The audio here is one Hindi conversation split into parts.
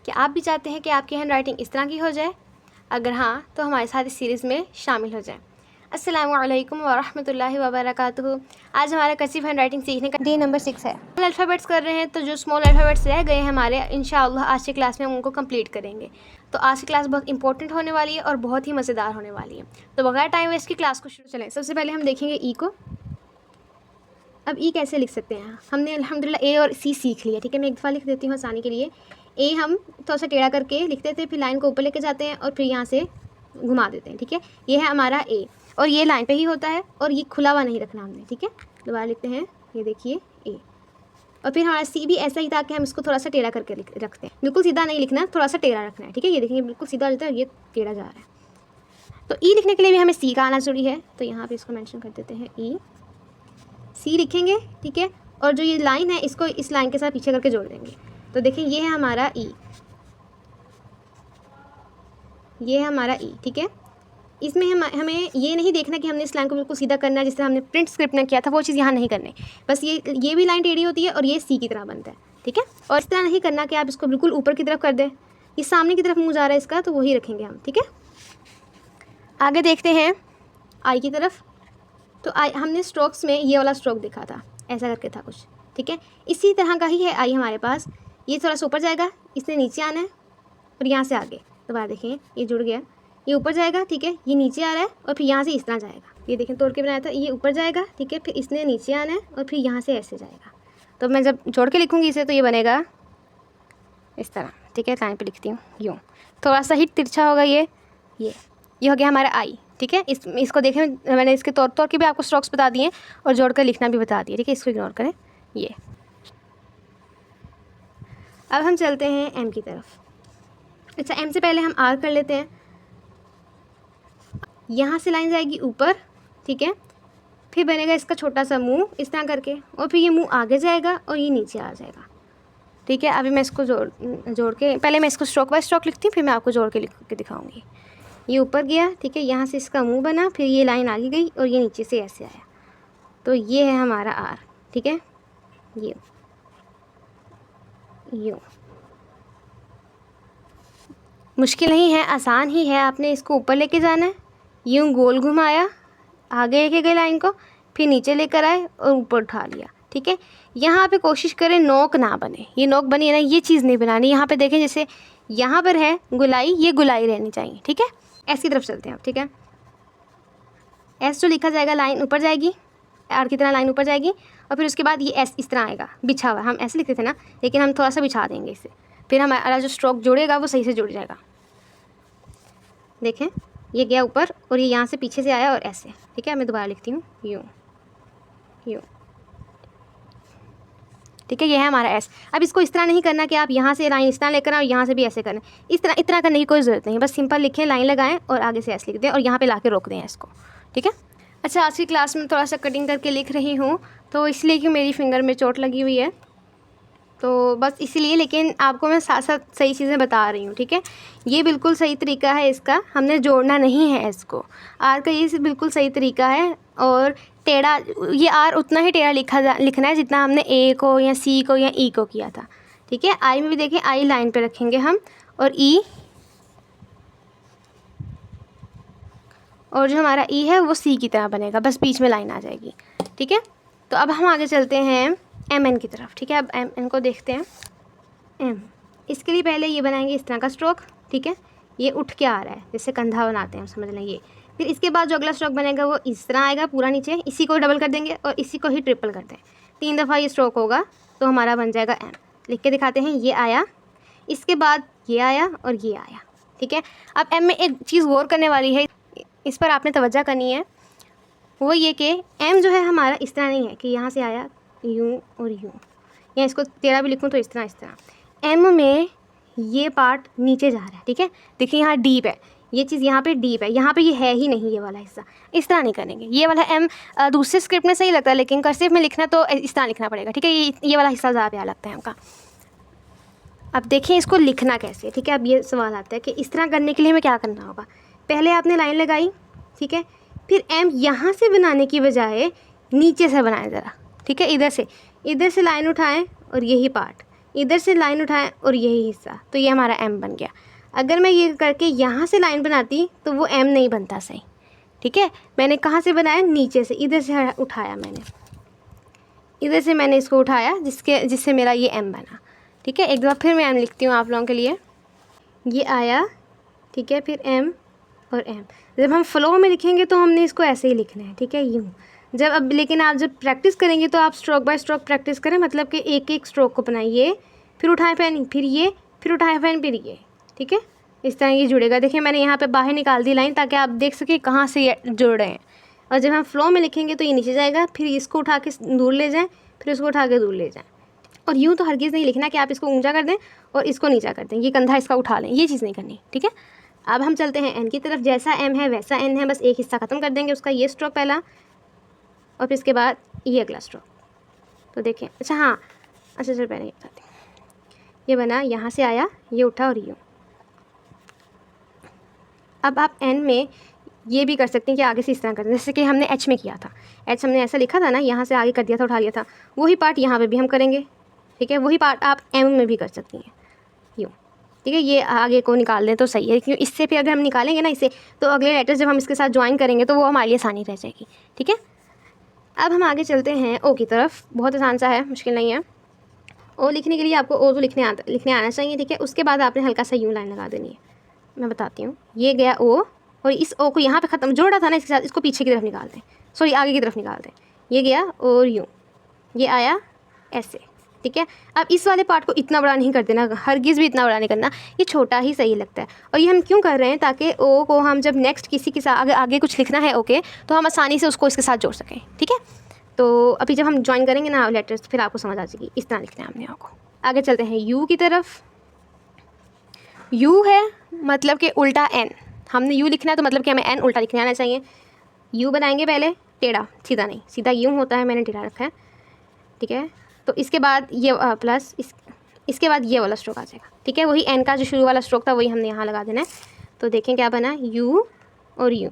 क्या आप भी चाहते हैं कि आपकी हैंड राइटिंग इस तरह की हो जाए? अगर हाँ, तो हमारे साथ इस सीरीज़ में शामिल हो जाएं। अस्सलामु अलैकुम वरहमतुल्लाहि वबरकातुहू। आज हमारा कर्सिव हैंड राइटिंग सीखने का डे नंबर 6 है। स्मॉल अल्फ़ाबेट्स कर रहे हैं, तो जो स्मॉल अल्फ़ाबेट्स रह गए हैं हमारे, इंशाअल्लाह आज की क्लास में हम उनको कंप्लीट करेंगे। तो आज की क्लास बहुत इंपॉर्टेंट होने वाली है और बहुत ही मज़ेदार होने वाली है। तो बगैर टाइम वेस्ट की क्लास को शुरू चलें। सबसे पहले हम देखेंगे ई को। अब ई कैसे लिख सकते हैं? हमने अल्हम्दुलिल्लाह ए और सी सीख लिया, ठीक है। मैं एक दफ़ा लिख देती हूँ आसानी के लिए। ए हम थोड़ा सा टेढ़ा करके लिखते थे, फिर लाइन को ऊपर लेके जाते हैं और फिर यहाँ से घुमा देते हैं, ठीक है। ये है हमारा ए और ये लाइन पे ही होता है और ये खुला हुआ नहीं रखना हमने, ठीक है। दोबारा लिखते हैं, ये देखिए ए। और फिर हमारा सी भी ऐसा ही था कि हम इसको थोड़ा सा टेढ़ा करके रखते हैं। बिल्कुल सीधा नहीं लिखना, थोड़ा सा टेढ़ा रखना है, ठीक है। ये देखिए बिल्कुल सीधा होता है, ये टेढ़ा जा रहा है। तो ई लिखने के लिए भी हमें सी का आना जरूरी है, तो यहाँ पे इसको मेंशन कर देते हैं ई। सी लिखेंगे, ठीक है। और जो ये लाइन है इसको इस लाइन के साथ पीछे करके जोड़ देंगे। तो देखिए ये है हमारा ई, ये है हमारा ई, ठीक है। इसमें हमें ये नहीं देखना कि हमने इस लाइन को बिल्कुल सीधा करना है, जिससे हमने प्रिंट स्क्रिप्ट में किया था, वो चीज़ यहाँ नहीं करनी। बस ये भी लाइन टेढ़ी होती है और ये सी की तरह बनता है, ठीक है। और इस तरह नहीं करना कि आप इसको बिल्कुल ऊपर की तरफ कर दें। ये सामने की तरफ मुँह जा रहा है इसका, तो वही रखेंगे हम, ठीक है। आगे देखते हैं आई की तरफ। तो आई हमने स्ट्रोक्स में ये वाला स्ट्रोक देखा था, ऐसा करके था कुछ, ठीक है। इसी तरह का ही है आई हमारे पास। ये थोड़ा सा ऊपर जाएगा, इसने नीचे आना है और यहाँ से आगे। दोबारा देखें, ये जुड़ गया, ये ऊपर जाएगा, ठीक है। ये नीचे आ रहा है और फिर यहाँ से इस तरह जाएगा। ये देखें तोड़ के बनाया था, ये ऊपर जाएगा, ठीक है। फिर इसने नीचे आना है और फिर यहाँ से ऐसे जाएगा। तो मैं जब जोड़ के लिखूँगी इसे तो ये बनेगा इस तरह, ठीक है। लाइन पे लिखती हूँ यूँ, थोड़ा सा ही तिरछा होगा ये हो गया हमारा आई, ठीक है। इसको देखें, मैंने इसके तौर के भी आपको स्ट्रोक्स बता दिए और जोड़कर लिखना भी बता दिया, ठीक है। इसको इग्नोर करें। ये अब हम चलते हैं एम की तरफ। अच्छा, एम से पहले हम आर कर लेते हैं। यहाँ से लाइन जाएगी ऊपर, ठीक है। फिर बनेगा इसका छोटा सा मुंह इस तरह करके, और फिर ये मुंह आगे जाएगा और ये नीचे आ जाएगा, ठीक है। अभी मैं इसको जोड़ के पहले मैं इसको स्ट्रोक बाय स्ट्रोक लिखती हूँ, फिर मैं आपको जोड़ के लिख के दिखाऊंगी। ये ऊपर गया, ठीक है। यहाँ से इसका मुंह बना, फिर ये लाइन आगे गई और ये नीचे से ऐसे आया। तो ये है हमारा आर, ठीक है। ये यूँ मुश्किल नहीं है, आसान ही है। आपने इसको ऊपर लेके जाना है, यूँ गोल घुमाया, आगे लेके गए लाइन को, फिर नीचे लेकर आए और ऊपर उठा लिया, ठीक है। यहाँ पे कोशिश करें नोक ना बने। ये नोक बनी है ना, ये चीज़ नहीं बनानी। यहाँ पे देखें जैसे यहाँ पर है गुलाई, ये गुलाई रहनी चाहिए, ठीक है। एस की तरफ चलते हैं अब, ठीक है। एस जो लिखा जाएगा, लाइन ऊपर जाएगी, आर की तरह लाइन ऊपर जाएगी और फिर उसके बाद ये एस इस तरह आएगा बिछा हुआ। हम ऐसे लिखते थे ना, लेकिन हम थोड़ा सा बिछा देंगे इसे, फिर हमारा जो स्ट्रोक जुड़ेगा वो सही से जुड़ जाएगा। देखें ये गया ऊपर और ये यहाँ से पीछे से आया और ऐसे, ठीक है। मैं दोबारा लिखती हूँ यूँ, ठीक है। ये है हमारा एस। अब इसको इस तरह नहीं करना कि आप यहाँ से लाइन इस तरह लेकर आए और यहाँ से भी ऐसे करें। इतना करने की कोई ज़रूरत नहीं है। बस सिंपल लिखें, लाइन लगाएं और आगे से एस लिख दें और यहाँ पे लाके रोक दें इसको, ठीक है। अच्छा, आज की क्लास में थोड़ा सा कटिंग करके लिख रही हूँ, तो इसलिए कि मेरी फिंगर में चोट लगी हुई है, तो बस इसीलिए। लेकिन आपको मैं साथ साथ सही चीज़ें बता रही हूँ, ठीक है। ये बिल्कुल सही तरीका है इसका, हमने जोड़ना नहीं है इसको। आर का ये बिल्कुल सही तरीका है। और टेढ़ा, ये आर उतना ही टेढ़ा लिखना है जितना हमने ए को या सी को या ई को किया था, ठीक है। आई में भी देखें, आई लाइन पे रखेंगे हम, और ई, और जो हमारा ई है वो सी की तरह बनेगा, बस बीच में लाइन आ जाएगी, ठीक है। तो अब हम आगे चलते हैं एम एन की तरफ, ठीक है। अब एम एन को देखते हैं। एम, इसके लिए पहले ये बनाएंगे इस तरह का स्ट्रोक, ठीक है। ये उठ के आ रहा है, जैसे कंधा बनाते हैं, समझ लें ये। फिर इसके बाद जो अगला स्ट्रोक बनेगा वो इस तरह आएगा पूरा नीचे, इसी को डबल कर देंगे और इसी को ही ट्रिपल कर दें। 3 दफ़ा ये स्ट्रोक होगा तो हमारा बन जाएगा एम। लिख के दिखाते हैं, ये आया, इसके बाद ये आया और ये आया, ठीक है। अब एम में एक चीज़ गौर करने वाली है, इस पर आपने तवज्जो करनी है, वो ये कि एम जो है हमारा इस तरह नहीं है कि यहाँ से आया यूँ और यूँ, या इसको टेढ़ा भी लिखूँ तो इस तरह। एम में ये पार्ट नीचे जा रहा है, ठीक है। देखिए यहाँ डीप है, ये चीज़ यहाँ पे डीप है, यहाँ पे ये है ही नहीं, ये वाला हिस्सा। इस तरह नहीं करेंगे। ये वाला एम दूसरे स्क्रिप्ट में सही लगता है, लेकिन कर्सिव में लिखना तो इस तरह लिखना पड़ेगा, ठीक है। ये वाला हिस्सा ज़्यादा प्यारा लगता है हमका। अब देखिए इसको लिखना कैसे, ठीक है। अब ये सवाल आता है कि इस तरह करने के लिए हमें क्या करना होगा। पहले आपने लाइन लगाई, ठीक है। फिर एम यहाँ से बनाने की बजाय नीचे से बनाएं ज़रा, ठीक है। इधर से लाइन उठाएं और यही पार्ट इधर से लाइन उठाएं और यही हिस्सा, तो ये हमारा एम बन गया। अगर मैं ये करके यहाँ से लाइन बनाती तो वो एम नहीं बनता सही, ठीक है। मैंने कहाँ से बनाया, नीचे से, इधर से उठाया मैंने, इधर से मैंने इसको उठाया जिससे मेरा ये एम बना, ठीक है। एक दफ़ा फिर मैं एम लिखती हूँ आप लोगों के लिए। ये आया, ठीक है, फिर एम और एम। जब हम फ्लो में लिखेंगे तो हमने इसको ऐसे ही लिखना है, ठीक है, यूँ। लेकिन आप जब प्रैक्टिस करेंगे तो आप स्ट्रोक बाय स्ट्रोक प्रैक्टिस करें, मतलब कि एक एक स्ट्रोक को बनाइए, फिर उठाएं पेन, फिर ये, फिर उठाएं पेन, फिर ये, ठीक है। इस तरह ये जुड़ेगा। देखिए मैंने यहाँ पे बाहर निकाल दी लाइन ताकि आप देख सकें कहाँ से ये जुड़ रहे हैं। और जब हम फ्लो में लिखेंगे तो ये नीचे जाएगा, फिर इसको उठा के दूर ले जाएँ, फिर इसको उठा के दूर ले जाएँ। और यूँ तो हरगिज़ नहीं लिखना कि आप इसको ऊंचा कर दें और इसको नीचा कर दें, ये कंधा इसका उठा लें, ये चीज़ नहीं करनी, ठीक है। अब हम चलते हैं एन की तरफ। जैसा एम है वैसा एन है, बस एक हिस्सा ख़त्म कर देंगे उसका, ये स्ट्रोक पहला, और फिर इसके बाद ये अगला स्ट्रोक। तो देखें, अच्छा हाँ, अच्छा चल पहले ये बताते हैं। ये बना, यहाँ से आया, ये उठा और यूँ। अब आप एन में ये भी कर सकते हैं कि आगे से इस तरह कर दें, जैसे कि हमने एच में किया था। एच हमने ऐसा लिखा था ना, यहाँ से आगे कर दिया था, उठा लिया था, वही पार्ट यहाँ पे भी हम करेंगे, ठीक है। वही पार्ट आप एम में भी कर सकती हैं, यूँ, ठीक है। ये आगे को निकाल दें तो सही है, क्योंकि इससे फिर अगर हम निकालेंगे ना इसे, तो अगले लेटर्स जब हम इसके साथ ज्वाइन करेंगे तो वो हमारे लिए आसानी रह जाएगी, ठीक है। अब हम आगे चलते हैं ओ की तरफ। बहुत आसान सा है, मुश्किल नहीं है। ओ लिखने के लिए आपको ओ तो लिखने आना चाहिए, ठीक है। उसके बाद आपने हल्का सा यूँ लाइन लगा देनी है। मैं बताती हूँ, ये गया ओ, और इस ओ को यहाँ पे ख़त्म जोड़ा था ना इसके साथ, इसको पीछे की तरफ निकाल दें, सॉरी आगे की तरफ निकाल दें। ये गया और यूँ, ये आया ऐसे, ठीक है। अब इस वाले पार्ट को इतना बड़ा नहीं कर देना, हरगिज़ भी इतना बड़ा नहीं करना, ये छोटा ही सही लगता है। और ये हम क्यों कर रहे हैं, ताकि ओ को हम जब नेक्स्ट किसी के साथ आगे कुछ लिखना है ओके, तो हम आसानी से उसको इसके साथ जोड़ सकें, ठीक है। तो अभी जब हम ज्वाइन करेंगे ना लेटर्स, फिर आपको समझ आ जाएगी, इस तरह लिखना है हमने ओ को। आगे चलते हैं यू की तरफ। यू है मतलब कि उल्टा एन, हमने यू लिखना है तो मतलब कि हमें एन उल्टा लिखने आना चाहिए। यू बनाएंगे पहले टेढ़ा, सीधा नहीं, सीधा यूँ होता है, मैंने टेढ़ा रखा है, ठीक है। तो इसके बाद ये प्लस इसके बाद ये वाला स्ट्रोक आ जाएगा, ठीक है। वही एन का जो शुरू वाला स्ट्रोक था वही हमने यहाँ लगा देना है। तो देखें क्या बना, यू और यू,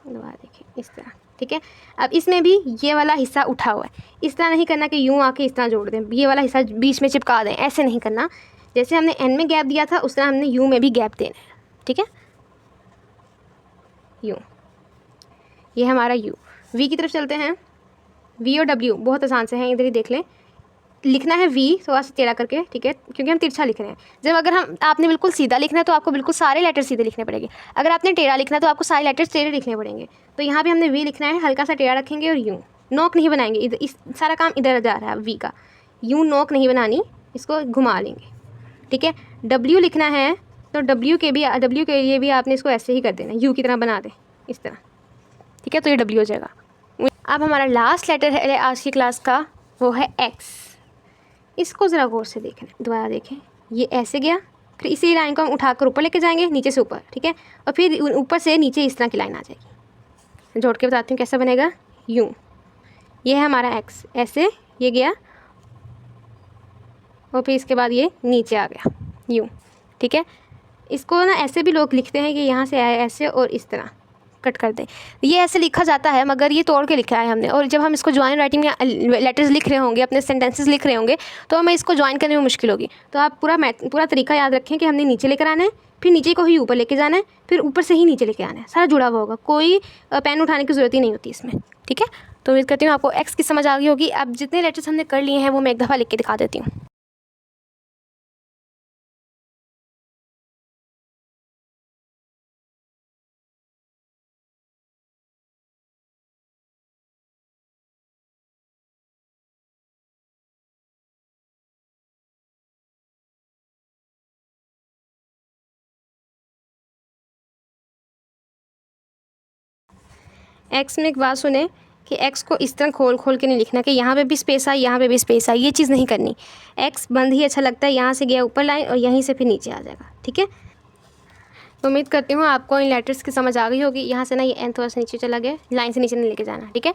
दोबारा देखें इस तरह, ठीक है। अब इसमें भी ये वाला हिस्सा उठा हुआ है, इस तरह नहीं करना कि यूँ आके इस तरह जोड़ दें, ये वाला हिस्सा बीच में चिपका दें, ऐसे नहीं करना। जैसे हमने एन में गैप दिया था उस तरह हमने यू में भी गैप देना है, ठीक है। यू, ये हमारा यू। वी की तरफ चलते हैं। वी और डब्ल्यू बहुत आसान से हैं, इधर ही देख लें। लिखना है वी थोड़ा सा टेढ़ा करके, ठीक है, क्योंकि हम तिरछा लिख रहे हैं। जब अगर आपने बिल्कुल सीधा लिखना है तो आपको बिल्कुल सारे लेटर सीधे लिखने पड़ेंगे। अगर आपने टेढ़ा लिखना है तो आपको सारे लेटर्स टेढ़े लिखने पड़ेंगे। तो यहाँ पे हमने वी लिखना है, हल्का सा टेढ़ा रखेंगे और यूँ, नोक नहीं बनाएंगे, इधर इस सारा काम इधर जा रहा है वी का, यूँ नोक नहीं बनानी, इसको घुमा लेंगे, ठीक है। डब्ल्यू लिखना है तो डब्ल्यू के लिए भी आपने इसको ऐसे ही कर देना, यू की तरह बना दें इस तरह, ठीक है। तो ये डब्ल्यू हो जाएगा। अब हमारा लास्ट लेटर है आज की क्लास का, वो है एक्स। इसको ज़रा गौर से देखें, दोबारा देखें, ये ऐसे गया, फिर इसी लाइन को हम उठाकर ऊपर लेके जाएंगे, नीचे से ऊपर, ठीक है। और फिर ऊपर से नीचे इस तरह की लाइन आ जाएगी। जोड़ के बताती हूँ कैसा बनेगा, यूँ, ये है हमारा एक्स, ऐसे ये गया और फिर इसके बाद ये नीचे आ गया, यूँ, ठीक है। इसको ना ऐसे भी लोग लिखते हैं कि यहाँ से आए ऐसे और इस तरह कट कर दें, ये ऐसे लिखा जाता है, मगर ये तोड़ के लिखा है हमने। और जब हम इसको ज्वाइन राइटिंग में लेटर्स लिख रहे होंगे, अपने सेंटेंसेस लिख रहे होंगे, तो हमें इसको ज्वाइन करने में मुश्किल होगी। तो आप पूरा तरीका याद रखें कि हमने नीचे लेकर आना है, फिर नीचे को ही ऊपर लेके जाना है, फिर ऊपर से ही नीचे लेके आना है, सारा जुड़ा हुआ होगा, कोई पेन उठाने की ज़रूरत ही नहीं होती इसमें, ठीक है। तो उम्मीद करती हूँ आपको एक्स की समझ आ गई होगी। अब जितने लेटर्स हमने कर लिए हैं वो मैं एक दफ़ा लिख के दिखा देती हूँ। एक्स में एक बात सुने कि एक्स को इस तरह खोल खोल के नहीं लिखना कि यहाँ पे भी स्पेस आई, यहाँ पे भी स्पेस आई, ये चीज़ नहीं करनी। एक्स बंद ही अच्छा लगता है, यहाँ से गया ऊपर लाइन और यहीं से फिर नीचे आ जाएगा, ठीक है। तो उम्मीद करती हूँ आपको इन लेटर्स की समझ आ गई होगी। यहाँ से ना ये एन थोड़ा सा नीचे चला गया, लाइन से नीचे नहीं लेके जाना, ठीक है।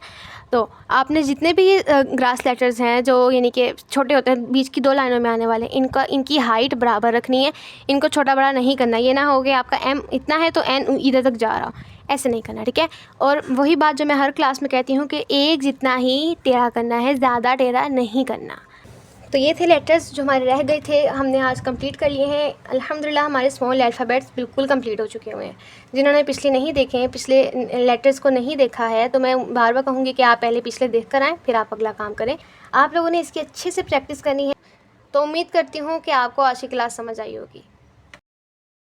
तो आपने जितने भी ये ग्रास लेटर्स हैं जो यानी कि छोटे होते हैं, बीच की 2 लाइनों में आने वाले, इनकी हाइट बराबर रखनी है, इनको छोटा बड़ा नहीं करना। ये ना हो गया आपका एम इतना है तो एन इधर तक जा रहा, ऐसे नहीं करना, ठीक है। और वही बात जो मैं हर क्लास में कहती हूँ कि एक जितना ही टेढ़ा करना है, ज़्यादा टेढ़ा नहीं करना। तो तो ये थे लेटर्स जो हमारे रह गए थे, हमने आज कंप्लीट कर लिए हैं। अल्हम्दुलिल्लाह हमारे स्मॉल अल्फ़ाबेट्स बिल्कुल कंप्लीट हो चुके हुए हैं। जिन्होंने पिछले नहीं देखे हैं, पिछले लेटर्स को नहीं देखा है, तो मैं बार बार कहूँगी कि आप पहले पिछले देख कर आएँ, फिर आप अगला काम करें। आप लोगों ने इसकी अच्छे से प्रैक्टिस करनी है। तो उम्मीद करती हूँ कि आपको आज की क्लास समझ आई होगी।